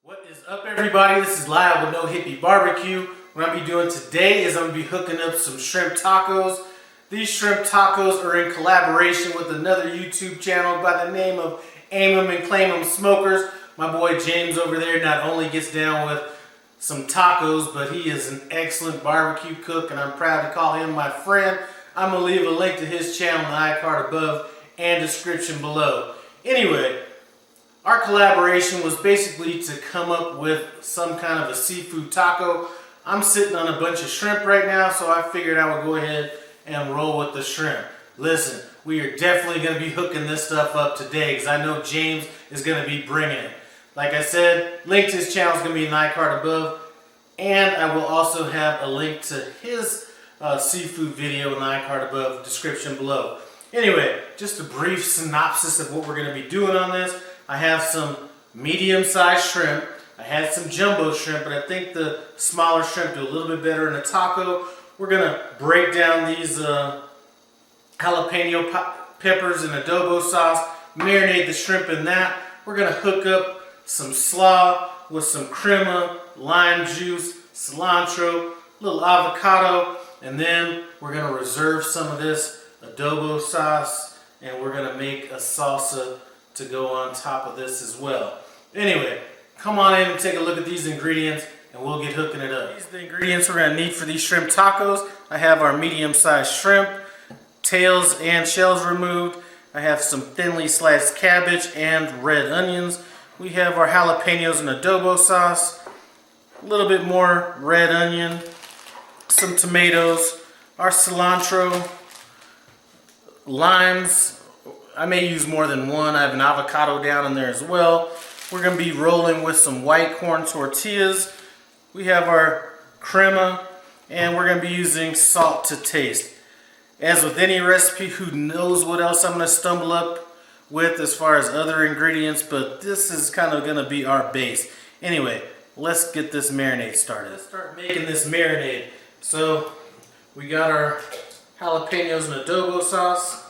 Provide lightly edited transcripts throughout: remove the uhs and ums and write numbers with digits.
What is up, everybody? This is Lyle with No Hippie Barbecue. What I'm going to be doing today is I'm going to be hooking up some shrimp tacos. These shrimp tacos are in collaboration with another YouTube channel by the name of Aim 'em and Claim 'em Smokers. My boy James over there not only gets down with some tacos, but he is an excellent barbecue cook, and I'm proud to call him my friend. I'm going to leave a link to his channel in the iCard above and description below. Anyway, our collaboration was basically to come up with some kind of a seafood taco. I'm sitting on a bunch of shrimp right now, so I figured I would go ahead and roll with the shrimp. Listen, we are definitely going to be hooking this stuff up today because I know James is going to be bringing it. Like I said, link to his channel is going to be in the iCard above, and I will also have a link to his seafood video in the iCard above, description below. Anyway, just a brief synopsis of what we're going to be doing on this. I have some medium-sized shrimp. I had some jumbo shrimp, but I think the smaller shrimp do a little bit better in a taco. We're going to break down these jalapeno peppers in adobo sauce, marinate the shrimp in that. We're going to hook up some slaw with some crema, lime juice, cilantro, a little avocado, and then we're going to reserve some of this adobo sauce, and we're going to make a salsa to go on top of this as well. Anyway, come on in and take a look at these ingredients and we'll get hooking it up. These are the ingredients we're going to need for these shrimp tacos. I have our medium-sized shrimp, tails and shells removed. I have some thinly sliced cabbage and red onions. We have our jalapenos and adobo sauce, a little bit more red onion, some tomatoes, our cilantro, limes. I may use more than one. I have an avocado down in there as well. We're going to be rolling with some white corn tortillas. We have our crema, and we're going to be using salt to taste. As with any recipe, who knows what else I'm going to stumble up with as far as other ingredients, but this is kind of going to be our base. Anyway, let's get this marinade started. Let's start making this marinade. So we got our jalapenos and adobo sauce.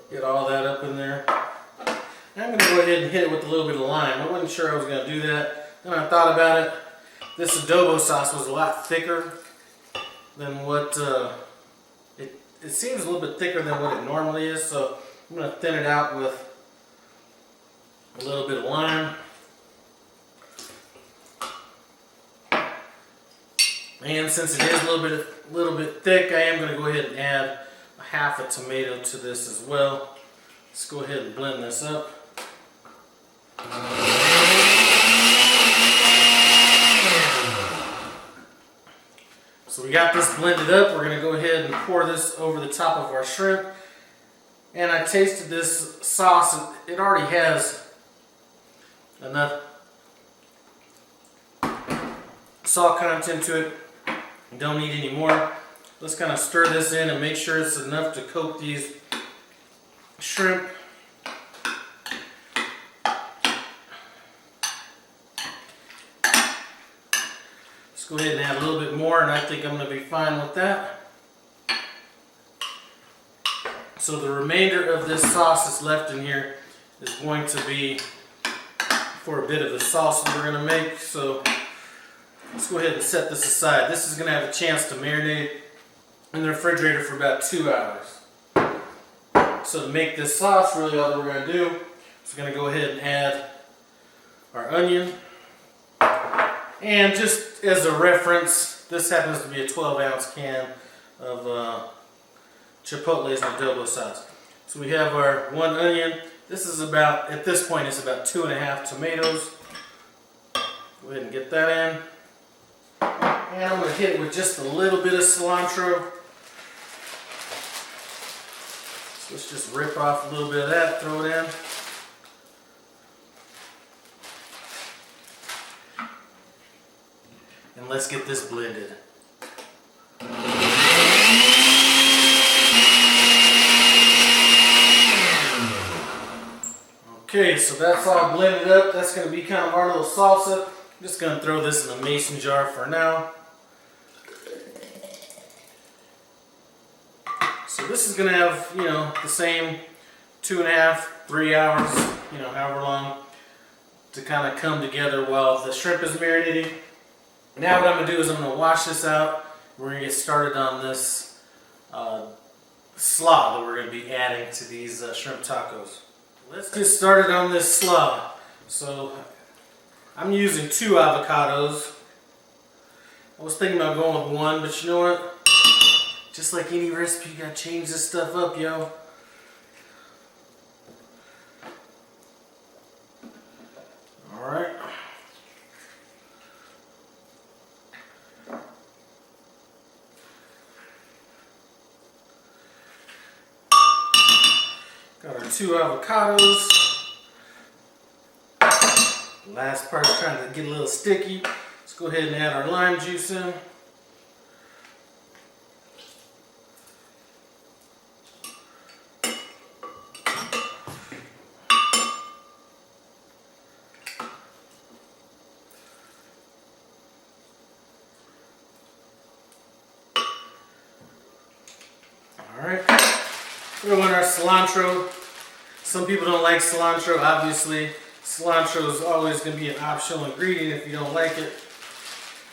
Get all that up in there. I'm going to go ahead and hit it with a little bit of lime. I wasn't sure I was going to do that. Then I thought about it. This adobo sauce was a lot thicker than what, it seems a little bit thicker than what it normally is. So I'm going to thin it out with a little bit of lime. And since it is a little bit thick, I am going to go ahead and add half a tomato to this as well. Let's go ahead and blend this up. So we got this blended up. We're going to go ahead and pour this over the top of our shrimp. And I tasted this sauce, and it already has enough salt content to it. You don't need any more. Let's kind of stir this in and make sure it's enough to coat these shrimp. Let's go ahead and add a little bit more, and I think I'm going to be fine with that. So the remainder of this sauce that's left in here is going to be for a bit of the sauce that we're going to make. So let's go ahead and set this aside. This is going to have a chance to marinate in the refrigerator for about 2 hours. So to make this sauce, really all that we're going to do is we're going to go ahead and add our onion. And just as a reference, this happens to be a 12-ounce can of Chipotle's and adobo sauce. So we have our 1 onion. This is about, at this point, it's about 2.5 tomatoes. Go ahead and get that in. And I'm going to hit it with just a little bit of cilantro. So let's just rip off a little bit of that, throw it in. And let's get this blended. Okay, so that's all blended up. That's going to be kind of our little salsa. I'm just going to throw this in a mason jar for now. So this is going to have, you know, the same 2.5, 3 hours, you know, however long to kind of come together while the shrimp is marinating. Now what I'm going to do is I'm going to wash this out. We're going to get started on this slaw that we're going to be adding to these shrimp tacos. Let's get started on this slaw. So I'm using 2 avocados. I was thinking about going with 1, but you know what? Just like any recipe, you gotta change this stuff up, yo. Alright. Got our 2 avocados. Last part is trying to get a little sticky. Let's go ahead and add our lime juice in. Alright, throw in our cilantro. Some people don't like cilantro, obviously. Cilantro is always going to be an optional ingredient if you don't like it.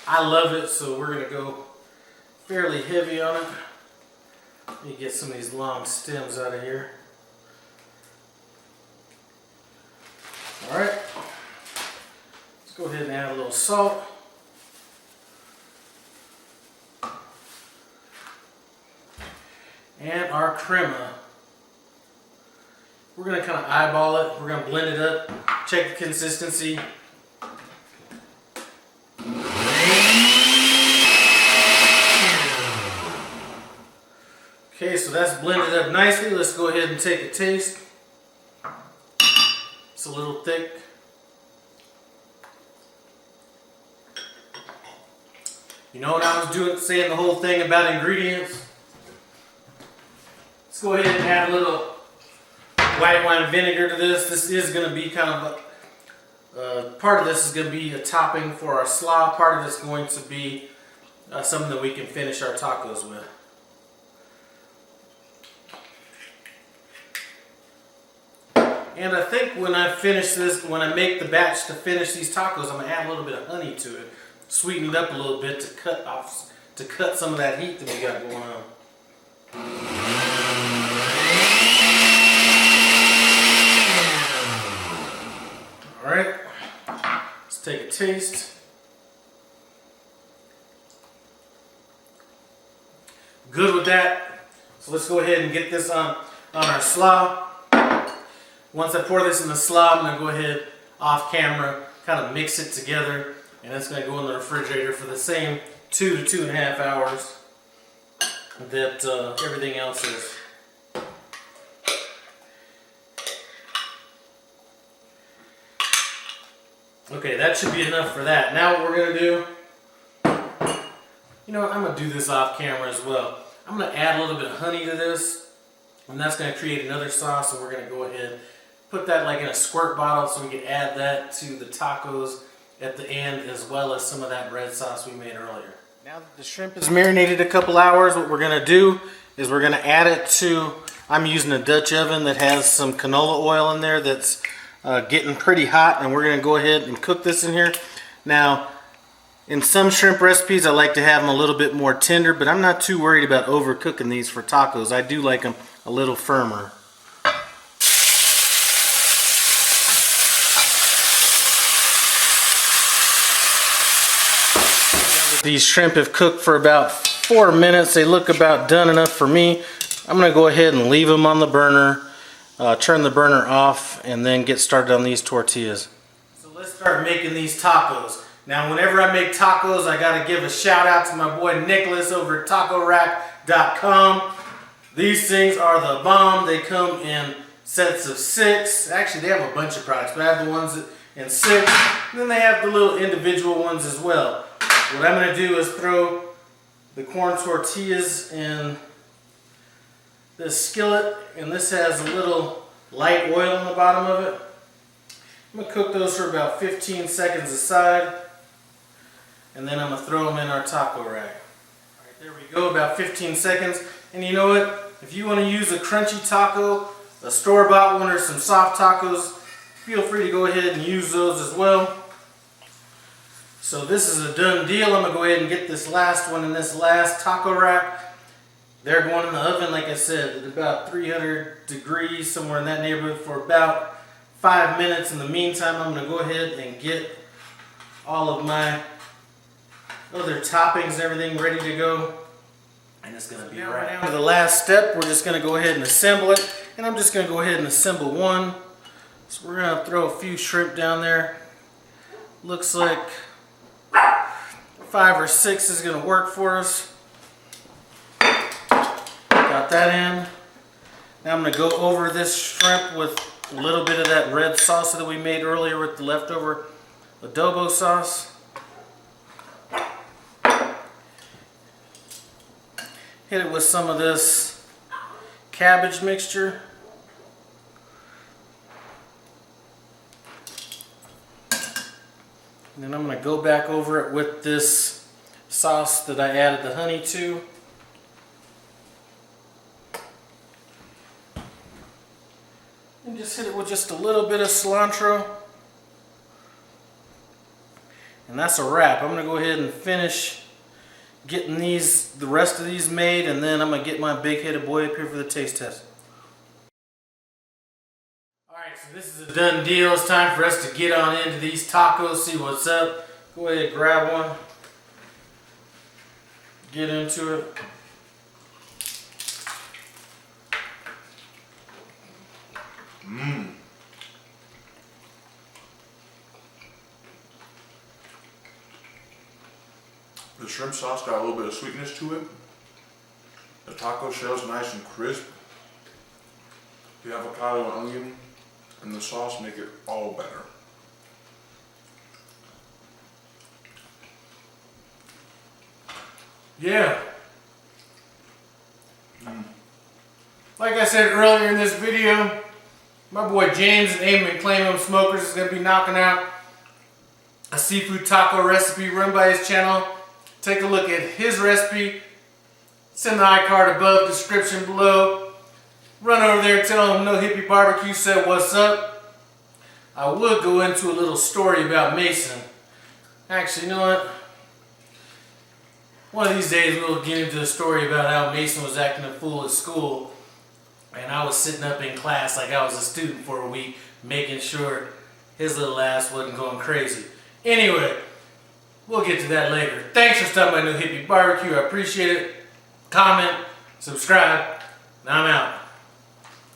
I love it, so we're going to go fairly heavy on it. Let me get some of these long stems out of here. Alright, let's go ahead and add a little salt. And our crema. We're going to kind of eyeball it. We're going to blend it up, check the consistency. Okay, so that's blended up nicely. Let's go ahead and take a taste. It's a little thick. You know what I was saying the whole thing about ingredients? Let's go ahead and add a little white wine vinegar to this. This is going to be kind of part of this is going to be a topping for our slaw. Part of this is going to be something that we can finish our tacos with. And I think when I finish this, when I make the batch to finish these tacos, I'm going to add a little bit of honey to it. Sweeten it up a little bit to cut some of that heat that we got going on. Alright, let's take a taste. Good with that. So let's go ahead and get this on our slaw. Once I pour this in the slaw, I'm going to go ahead off camera, kind of mix it together, and it's going to go in the refrigerator for the same 2 to 2.5 hours that everything else is. Okay, that should be enough for that. Now what we're going to do, you know what, I'm going to do this off camera as well. I'm going to add a little bit of honey to this, and that's going to create another sauce, and we're going to go ahead put that like in a squirt bottle so we can add that to the tacos at the end, as well as some of that red sauce we made earlier. Now that the shrimp is marinated a couple hours, what we're going to do is we're going to add it to, I'm using a Dutch oven that has some canola oil in there that's getting pretty hot, and we're going to go ahead and cook this in here. Now, in some shrimp recipes I like to have them a little bit more tender, but I'm not too worried about overcooking these for tacos. I do like them a little firmer. These shrimp have cooked for about 4 minutes. They look about done enough for me. I'm going to go ahead and leave them on the burner, turn the burner off, and then get started on these tortillas. So let's start making these tacos. Now whenever I make tacos, I got to give a shout out to my boy Nicholas over at TacoRack.com. These things are the bomb. They come in sets of 6. Actually, they have a bunch of products, but I have the ones in 6. And then they have the little individual ones as well. What I'm going to do is throw the corn tortillas in this skillet, and this has a little light oil on the bottom of it. I'm going to cook those for about 15 seconds aside, and then I'm going to throw them in our taco rack. Alright, there we go, about 15 seconds. And you know what? If you want to use a crunchy taco, a store-bought one, or some soft tacos, feel free to go ahead and use those as well. So this is a done deal. I'm going to go ahead and get this last one in this last taco wrap. They're going in the oven, like I said, at about 300 degrees, somewhere in that neighborhood, for about 5 minutes. In the meantime, I'm going to go ahead and get all of my other toppings and everything ready to go. And it's going to be right down to the last step. We're just going to go ahead and assemble it. And I'm just going to go ahead and assemble one. So we're going to throw a few shrimp down there. Looks like 5 or 6 is going to work for us. Got that in. Now I'm going to go over this shrimp with a little bit of that red salsa that we made earlier with the leftover adobo sauce. Hit it with some of this cabbage mixture. And then I'm going to go back over it with this sauce that I added the honey to. And just hit it with just a little bit of cilantro. And that's a wrap. I'm going to go ahead and finish getting the rest of these made, and then I'm going to get my big headed boy up here for the taste test. Alright, so this is a done deal. It's time for us to get on into these tacos, see what's up. Go ahead and grab one. Get into it. The shrimp sauce got a little bit of sweetness to it. The taco shell's nice and crisp. The avocado and onion and the sauce make it all better. Yeah. Like I said earlier in this video, my boy James and Aim and Claim 'em Smokers is going to be knocking out a seafood taco recipe run by his channel. Take a look at his recipe. It's in the iCard above, description below. Run over there, tell him No Hippie Barbecue said what's up. I would go into a little story about Mason. Actually, you know what? One of these days we'll get into a story about how Mason was acting a fool at school. And I was sitting up in class like I was a student for a week, making sure his little ass wasn't going crazy. Anyway, we'll get to that later. Thanks for stopping by No Hippie Barbecue. I appreciate it. Comment, subscribe, and I'm out.